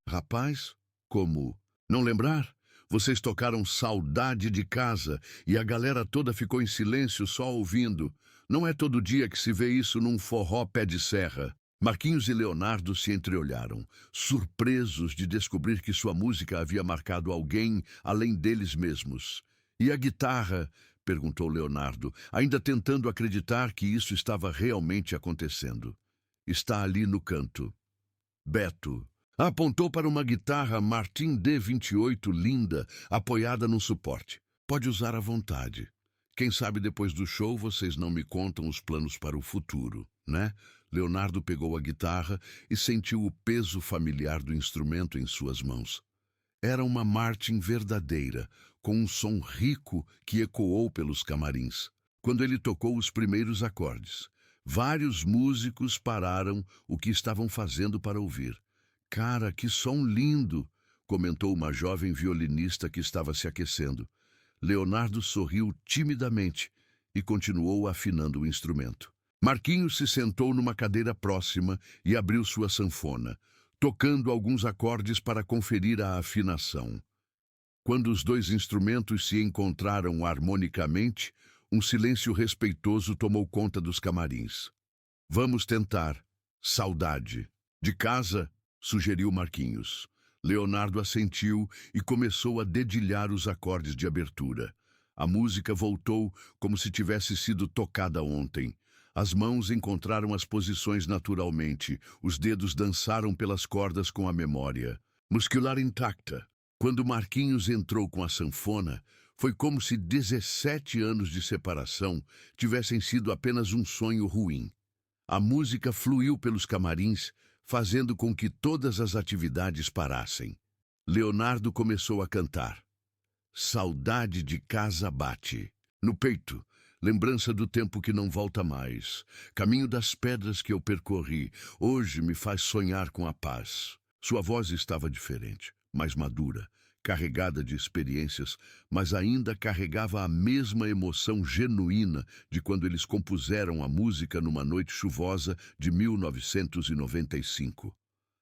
Rapaz, como? Não lembrar? Vocês tocaram Saudade de Casa e a galera toda ficou em silêncio só ouvindo. Não é todo dia que se vê isso num forró pé de serra. Marquinhos e Leonardo se entreolharam, surpresos de descobrir que sua música havia marcado alguém além deles mesmos. E a guitarra? Perguntou Leonardo, ainda tentando acreditar que isso estava realmente acontecendo. Está ali no canto. Beto apontou para uma guitarra Martin D28 linda, apoiada num suporte. Pode usar à vontade. Quem sabe depois do show vocês não me contam os planos para o futuro, né? Leonardo pegou a guitarra e sentiu o peso familiar do instrumento em suas mãos. Era uma Martin verdadeira, com um som rico que ecoou pelos camarins. Quando ele tocou os primeiros acordes, vários músicos pararam o que estavam fazendo para ouvir. Cara, que som lindo! Comentou uma jovem violinista que estava se aquecendo. Leonardo sorriu timidamente e continuou afinando o instrumento. Marquinhos se sentou numa cadeira próxima e abriu sua sanfona, tocando alguns acordes para conferir a afinação. Quando os dois instrumentos se encontraram harmonicamente, um silêncio respeitoso tomou conta dos camarins. Vamos tentar. Saudade. De casa, sugeriu Marquinhos. Leonardo assentiu e começou a dedilhar os acordes de abertura. A música voltou como se tivesse sido tocada ontem. As mãos encontraram as posições naturalmente, os dedos dançaram pelas cordas com a memória. Muscular intacta. Quando Marquinhos entrou com a sanfona, foi como se 17 anos de separação tivessem sido apenas um sonho ruim. A música fluiu pelos camarins, fazendo com que todas as atividades parassem. Leonardo começou a cantar. Saudade de casa bate. No peito, lembrança do tempo que não volta mais. Caminho das pedras que eu percorri, hoje me faz sonhar com a paz. Sua voz estava diferente, mais madura, carregada de experiências, mas ainda carregava a mesma emoção genuína de quando eles compuseram a música numa noite chuvosa de 1995.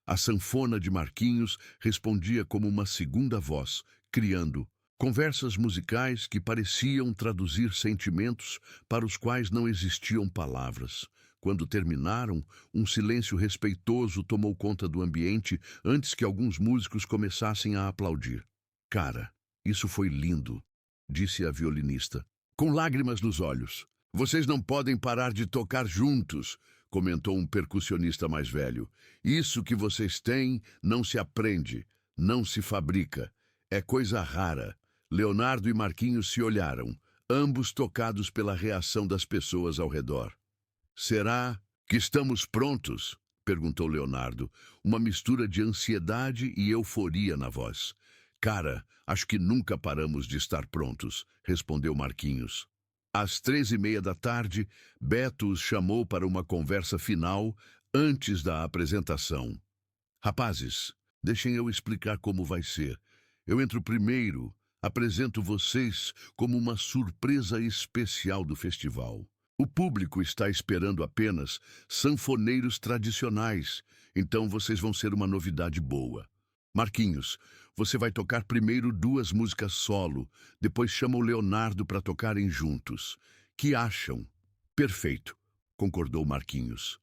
A sanfona de Marquinhos respondia como uma segunda voz, criando conversas musicais que pareciam traduzir sentimentos para os quais não existiam palavras. Quando terminaram, um silêncio respeitoso tomou conta do ambiente antes que alguns músicos começassem a aplaudir. Cara, isso foi lindo, disse a violinista, com lágrimas nos olhos. Vocês não podem parar de tocar juntos, comentou um percussionista mais velho. Isso que vocês têm não se aprende, não se fabrica. É coisa rara. Leonardo e Marquinhos se olharam, ambos tocados pela reação das pessoas ao redor. Será que estamos prontos? Perguntou Leonardo, uma mistura de ansiedade e euforia na voz. Cara, acho que nunca paramos de estar prontos, respondeu Marquinhos. Às 3:30 da tarde, Beto os chamou para uma conversa final antes da apresentação. Rapazes, deixem eu explicar como vai ser. Eu entro primeiro, apresento vocês como uma surpresa especial do festival. O público está esperando apenas sanfoneiros tradicionais, então vocês vão ser uma novidade boa. Marquinhos, você vai tocar primeiro 2 músicas solo, depois chama o Leonardo para tocarem juntos. Que acham? Perfeito, concordou Marquinhos.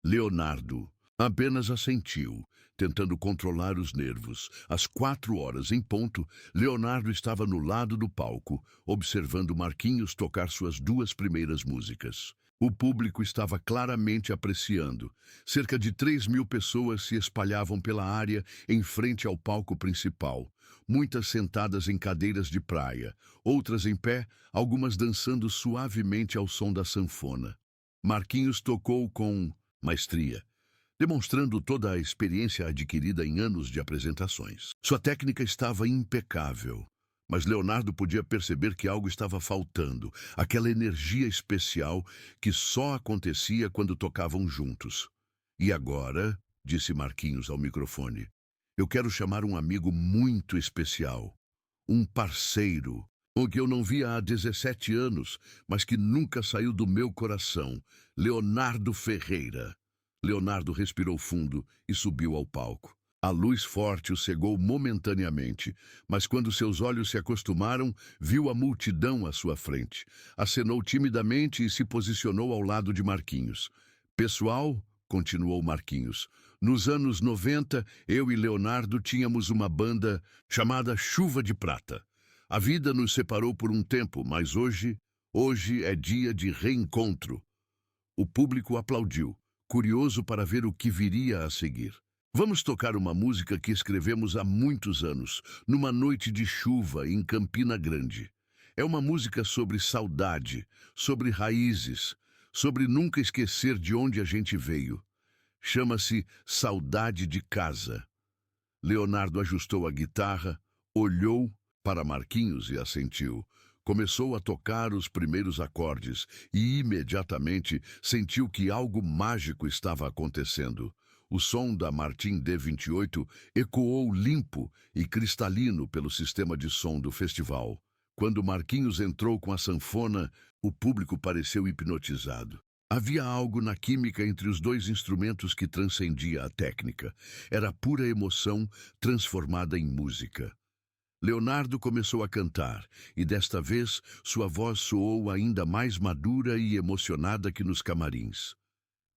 Leonardo apenas assentiu, tentando controlar os nervos. Às 4 horas em ponto, Leonardo estava no lado do palco, observando Marquinhos tocar suas 2 primeiras músicas. O público estava claramente apreciando. Cerca de 3.000 pessoas se espalhavam pela área em frente ao palco principal. Muitas sentadas em cadeiras de praia, outras em pé, algumas dançando suavemente ao som da sanfona. Marquinhos tocou com maestria, demonstrando toda a experiência adquirida em anos de apresentações. Sua técnica estava impecável, mas Leonardo podia perceber que algo estava faltando, aquela energia especial que só acontecia quando tocavam juntos. E agora, disse Marquinhos ao microfone, eu quero chamar um amigo muito especial, um parceiro, o que eu não via há 17 anos, mas que nunca saiu do meu coração, Leonardo Ferreira. Leonardo respirou fundo e subiu ao palco. A luz forte o cegou momentaneamente, mas quando seus olhos se acostumaram, viu a multidão à sua frente. Acenou timidamente e se posicionou ao lado de Marquinhos. Pessoal, continuou Marquinhos, nos anos 90, eu e Leonardo tínhamos uma banda chamada Chuva de Prata. A vida nos separou por um tempo, mas hoje é dia de reencontro. O público aplaudiu, curioso para ver o que viria a seguir. Vamos tocar uma música que escrevemos há muitos anos, numa noite de chuva em Campina Grande. É uma música sobre saudade, sobre raízes, sobre nunca esquecer de onde a gente veio. Chama-se Saudade de Casa. Leonardo ajustou a guitarra, olhou para Marquinhos e assentiu. Começou a tocar os primeiros acordes e imediatamente sentiu que algo mágico estava acontecendo. O som da Martin D28 ecoou limpo e cristalino pelo sistema de som do festival. Quando Marquinhos entrou com a sanfona, o público pareceu hipnotizado. Havia algo na química entre os 2 instrumentos que transcendia a técnica. Era pura emoção transformada em música. Leonardo começou a cantar, e desta vez sua voz soou ainda mais madura e emocionada que nos camarins.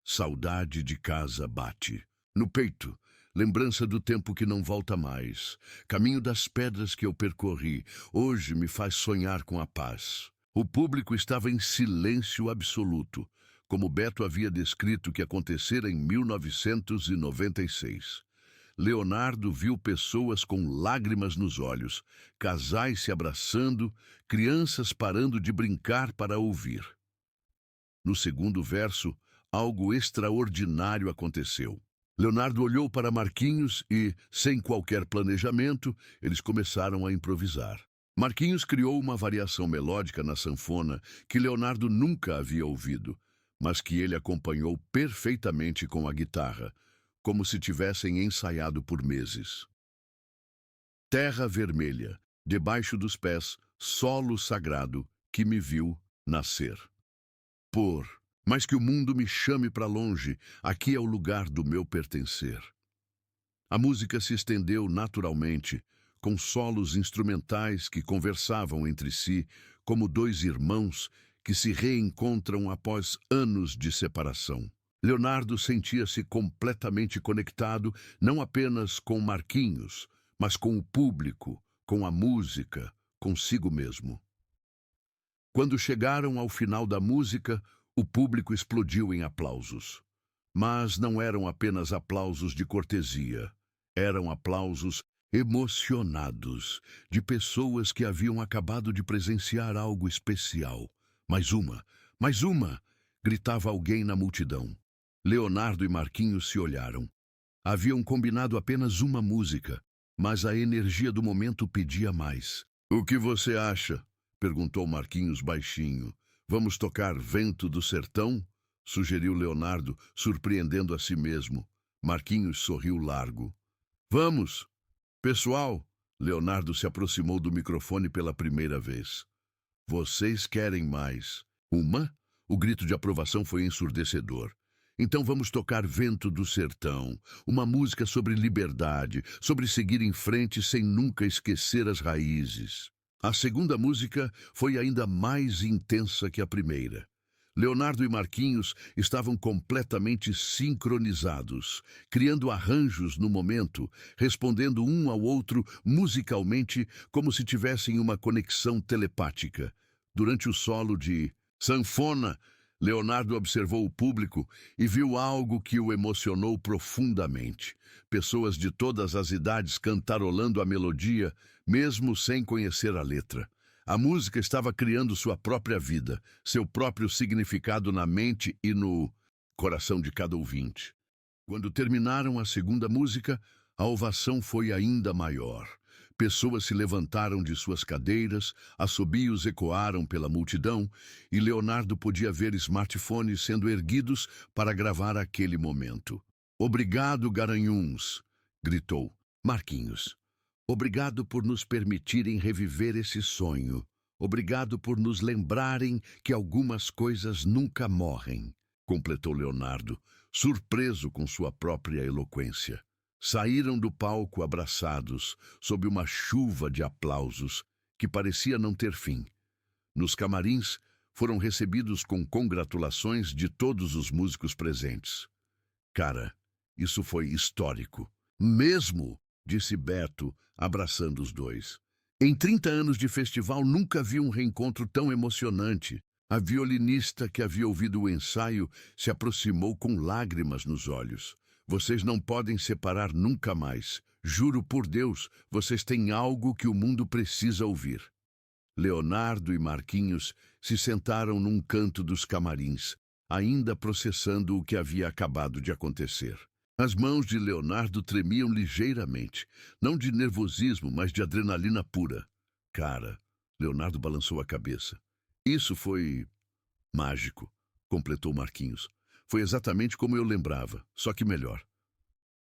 Saudade de casa bate. No peito, lembrança do tempo que não volta mais. Caminho das pedras que eu percorri, hoje me faz sonhar com a paz. O público estava em silêncio absoluto, como Beto havia descrito que acontecera em 1996. Leonardo viu pessoas com lágrimas nos olhos, casais se abraçando, crianças parando de brincar para ouvir. No segundo verso, algo extraordinário aconteceu. Leonardo olhou para Marquinhos e, sem qualquer planejamento, eles começaram a improvisar. Marquinhos criou uma variação melódica na sanfona que Leonardo nunca havia ouvido, mas que ele acompanhou perfeitamente com a guitarra, como se tivessem ensaiado por meses. Terra vermelha, debaixo dos pés, solo sagrado que me viu nascer. Mas que o mundo me chame para longe, aqui é o lugar do meu pertencer. A música se estendeu naturalmente, com solos instrumentais que conversavam entre si, como 2 irmãos que se reencontram após anos de separação. Leonardo sentia-se completamente conectado, não apenas com Marquinhos, mas com o público, com a música, consigo mesmo. Quando chegaram ao final da música, o público explodiu em aplausos. Mas não eram apenas aplausos de cortesia. Eram aplausos emocionados, de pessoas que haviam acabado de presenciar algo especial. Mais uma, mais uma! Gritava alguém na multidão. Leonardo e Marquinhos se olharam. Haviam combinado apenas uma música, mas a energia do momento pedia mais. "O que você acha?" perguntou Marquinhos baixinho. "Vamos tocar Vento do Sertão?" sugeriu Leonardo, surpreendendo a si mesmo. Marquinhos sorriu largo. "Vamos!" "Pessoal!" Leonardo se aproximou do microfone pela primeira vez. "Vocês querem mais?" "Uma?" O grito de aprovação foi ensurdecedor. "Então vamos tocar Vento do Sertão, uma música sobre liberdade, sobre seguir em frente sem nunca esquecer as raízes." A segunda música foi ainda mais intensa que a primeira. Leonardo e Marquinhos estavam completamente sincronizados, criando arranjos no momento, respondendo um ao outro musicalmente como se tivessem uma conexão telepática. Durante o solo de sanfona, Leonardo observou o público e viu algo que o emocionou profundamente. Pessoas de todas as idades cantarolando a melodia, mesmo sem conhecer a letra. A música estava criando sua própria vida, seu próprio significado na mente e no coração de cada ouvinte. Quando terminaram a segunda música, a ovação foi ainda maior. Pessoas se levantaram de suas cadeiras, assobios ecoaram pela multidão e Leonardo podia ver smartphones sendo erguidos para gravar aquele momento. "Obrigado, Garanhuns!" gritou Marquinhos. "Obrigado por nos permitirem reviver esse sonho. Obrigado por nos lembrarem que algumas coisas nunca morrem", completou Leonardo, surpreso com sua própria eloquência. Saíram do palco abraçados, sob uma chuva de aplausos que parecia não ter fim. Nos camarins, foram recebidos com congratulações de todos os músicos presentes. "Cara, isso foi histórico." "Mesmo", disse Beto, abraçando os dois. "Em 30 anos de festival nunca vi um reencontro tão emocionante." A violinista que havia ouvido o ensaio se aproximou com lágrimas nos olhos. "Vocês não podem separar nunca mais. Juro por Deus, vocês têm algo que o mundo precisa ouvir." Leonardo e Marquinhos se sentaram num canto dos camarins, ainda processando o que havia acabado de acontecer. As mãos de Leonardo tremiam ligeiramente, não de nervosismo, mas de adrenalina pura. "Cara", Leonardo balançou a cabeça. "Isso foi mágico", completou Marquinhos. "Foi exatamente como eu lembrava, só que melhor.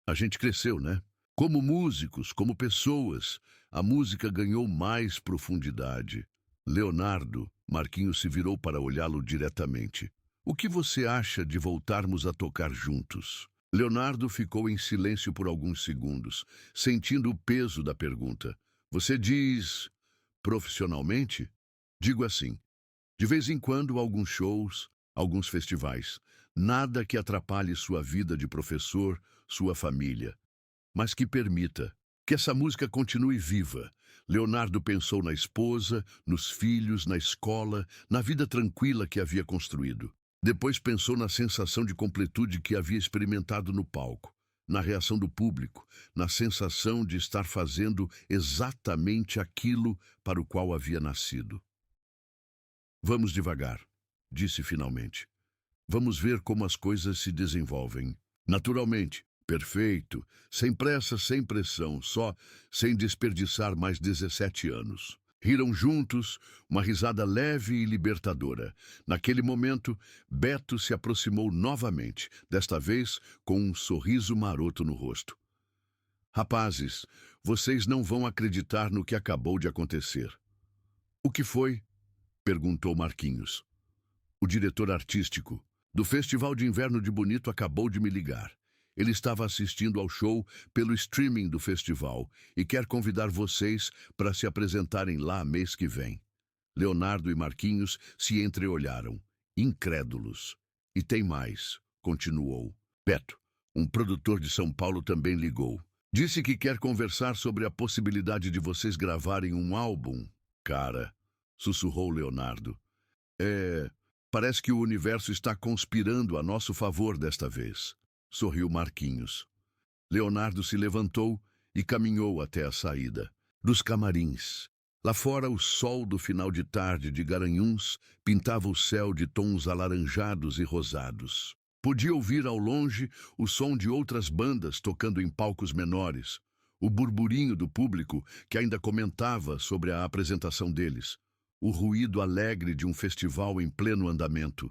A gente cresceu, né? Como músicos, como pessoas, a música ganhou mais profundidade." "Leonardo", Marquinhos se virou para olhá-lo diretamente. "O que você acha de voltarmos a tocar juntos?" Leonardo ficou em silêncio por alguns segundos, sentindo o peso da pergunta. "Você diz profissionalmente?" "Digo assim, de vez em quando alguns shows, alguns festivais. Nada que atrapalhe sua vida de professor, sua família, mas que permita que essa música continue viva." Leonardo pensou na esposa, nos filhos, na escola, na vida tranquila que havia construído. Depois pensou na sensação de completude que havia experimentado no palco, na reação do público, na sensação de estar fazendo exatamente aquilo para o qual havia nascido. "Vamos devagar", disse finalmente. "Vamos ver como as coisas se desenvolvem. Naturalmente, perfeito, sem pressa, sem pressão, só sem desperdiçar mais 17 anos." Riram juntos, uma risada leve e libertadora. Naquele momento, Beto se aproximou novamente, desta vez com um sorriso maroto no rosto. "Rapazes, vocês não vão acreditar no que acabou de acontecer." "O que foi?" perguntou Marquinhos. "O diretor artístico do Festival de Inverno de Bonito acabou de me ligar. Ele estava assistindo ao show pelo streaming do festival e quer convidar vocês para se apresentarem lá mês que vem." Leonardo e Marquinhos se entreolharam, incrédulos. "E tem mais", continuou. "Beto, um produtor de São Paulo, também ligou. Disse que quer conversar sobre a possibilidade de vocês gravarem um álbum. Cara, sussurrou Leonardo. É, parece que o universo está conspirando a nosso favor desta vez. Sorriu Marquinhos. Leonardo se levantou e caminhou até a saída dos camarins. Lá fora, o sol do final de tarde de Garanhuns pintava o céu de tons alaranjados e rosados. Podia ouvir ao longe o som de outras bandas tocando em palcos menores, o burburinho do público que ainda comentava sobre a apresentação deles, o ruído alegre de um festival em pleno andamento.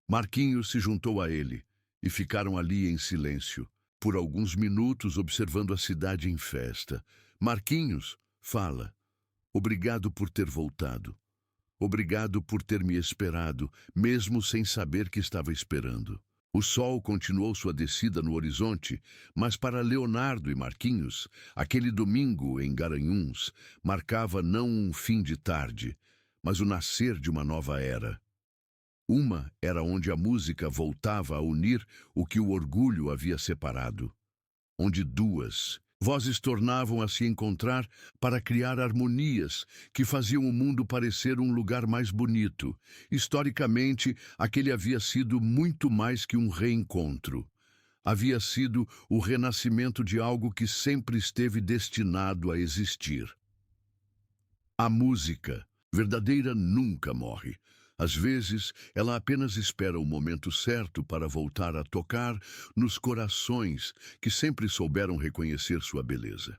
Marquinhos se juntou a ele e ficaram ali em silêncio, por alguns minutos observando a cidade em festa. Marquinhos, fala. Obrigado por ter voltado. Obrigado por ter me esperado, mesmo sem saber que estava esperando. O sol continuou sua descida no horizonte, mas para Leonardo e Marquinhos, aquele domingo em Garanhuns marcava não um fim de tarde, mas o nascer de uma nova era. Uma era onde a música voltava a unir o que o orgulho havia separado, onde duas vozes tornavam a se encontrar para criar harmonias que faziam o mundo parecer um lugar mais bonito. Historicamente, aquele havia sido muito mais que um reencontro. Havia sido o renascimento de algo que sempre esteve destinado a existir. A música verdadeira nunca morre. Às vezes, ela apenas espera o momento certo para voltar a tocar nos corações que sempre souberam reconhecer sua beleza.